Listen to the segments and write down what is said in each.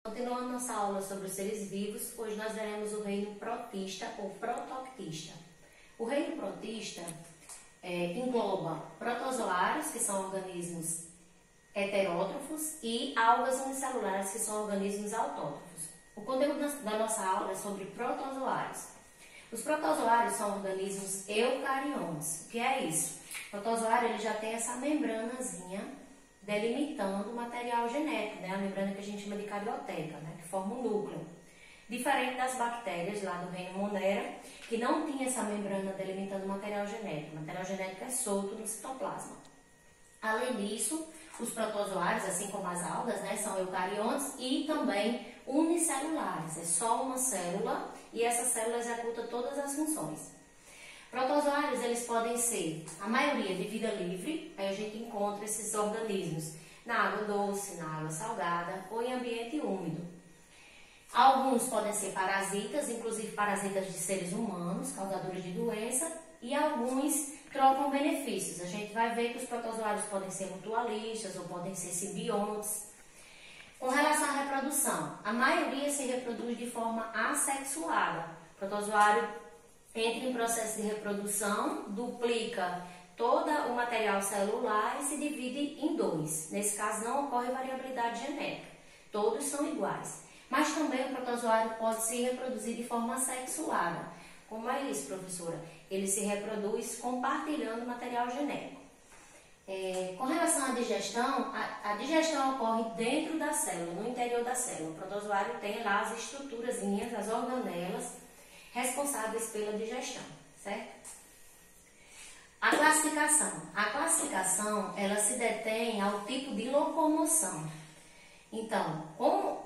Continuando nossa aula sobre os seres vivos, hoje nós veremos o reino protista ou protoctista. O reino protista engloba protozoários, que são organismos heterótrofos, e algas unicelulares, que são organismos autótrofos. O conteúdo da nossa aula é sobre protozoários. Os protozoários são organismos eucariontes. O que é isso? O protozoário ele já tem essa membranazinha delimitando o material genético, a membrana que a gente chama de carioteca, que forma um núcleo. Diferente das bactérias lá do reino Monera, que não tinha essa membrana delimitando o material genético. O material genético é solto no citoplasma. Além disso, os protozoários, assim como as algas, são eucariontes e também unicelulares. É só uma célula e essa célula executa todas as funções. Protozoários, eles podem ser, a maioria, de vida livre, aí a gente encontra esses organismos na água doce, na água salgada ou em ambiente úmido. Alguns podem ser parasitas, inclusive parasitas de seres humanos, causadores de doença, e alguns trocam benefícios. A gente vai ver que os protozoários podem ser mutualistas ou podem ser simbiontes. Com relação à reprodução, a maioria se reproduz de forma assexuada. O protozoário entra em processo de reprodução, duplica todo o material celular e se divide em dois. Nesse caso, não ocorre variabilidade genética. Todos são iguais. Mas também o protozoário pode se reproduzir de forma assexuada. Como é isso, professora? Ele se reproduz compartilhando material genético. Com relação à digestão, a digestão ocorre dentro da célula, no interior da célula. O protozoário tem lá as estruturazinhas, as organelas, responsáveis pela digestão, certo? A classificação. A classificação, ela se detém ao tipo de locomoção. Então, como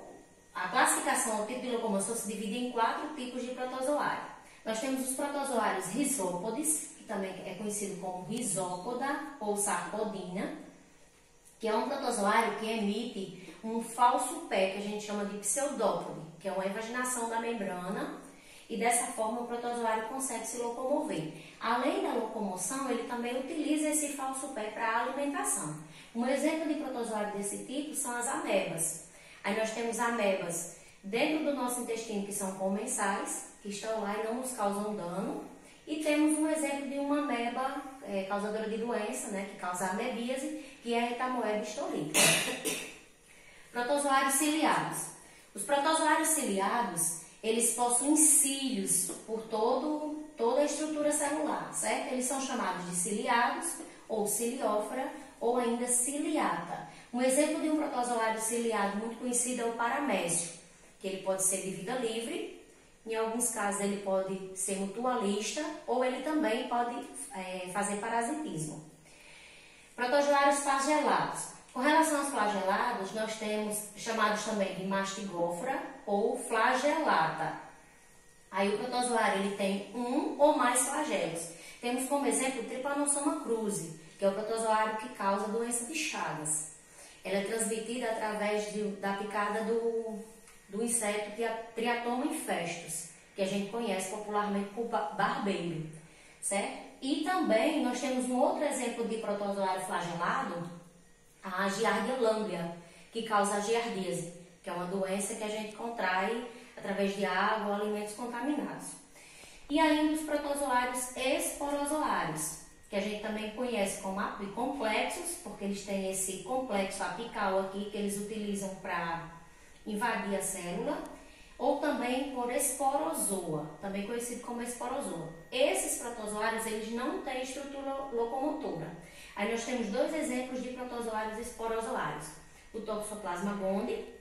a classificação ao tipo de locomoção se divide em 4 tipos de protozoário. Nós temos os protozoários rizópodes, que também é conhecido como rizópoda ou sarcodina, que é um protozoário que emite um falso pé, que a gente chama de pseudópode, que é uma invaginação da membrana, e dessa forma o protozoário consegue se locomover. Além da locomoção, ele também utiliza esse falso pé para alimentação. Um exemplo de protozoário desse tipo são as amebas. Aí nós temos amebas dentro do nosso intestino que são comensais, que estão lá e não nos causam dano. E temos um exemplo de uma ameba causadora de doença, que causa amebíase, que é a Etamoeba histolytica. Protozoários ciliados. Os protozoários ciliados, eles possuem cílios por toda a estrutura celular, certo? Eles são chamados de ciliados, ou ciliófora, ou ainda ciliata. Um exemplo de um protozoário ciliado muito conhecido é o paramécio, que ele pode ser de vida livre, em alguns casos ele pode ser mutualista, ou ele também pode fazer parasitismo. Protozoários flagelados. Com relação aos flagelados, nós temos chamados também de mastigófora ou flagelata. Aí o protozoário ele tem um ou mais flagelos. Temos como exemplo o Trypanosoma cruzi, que é o protozoário que causa doença de Chagas. Ela é transmitida através da picada do inseto Triatoma infestus, que a gente conhece popularmente por barbeiro, certo? E também nós temos um outro exemplo de protozoário flagelado, a Giardia lamblia, que causa a giardíase, que é uma doença que a gente contrai através de água ou alimentos contaminados. E ainda os protozoários esporozoários, que a gente também conhece como apicomplexos, porque eles têm esse complexo apical aqui que eles utilizam para invadir a célula, ou também por esporozoa, também conhecido como esporozoa. Esses protozoários, eles não têm estrutura locomotora. Aí nós temos 2 exemplos de protozoários esporozoários. O Toxoplasma gondii,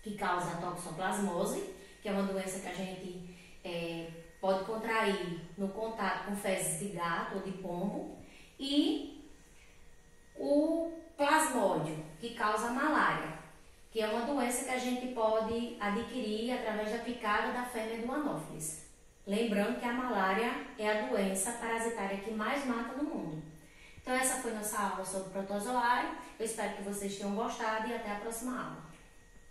que causa a toxoplasmose, que é uma doença que a gente pode contrair no contato com fezes de gato ou de pombo. E o Plasmódio, que causa a malária, que é uma doença que a gente pode adquirir através da picada da fêmea do Anopheles. Lembrando que a malária é a doença parasitária que mais mata no mundo. Então essa foi nossa aula sobre protozoário. Eu espero que vocês tenham gostado e até a próxima aula.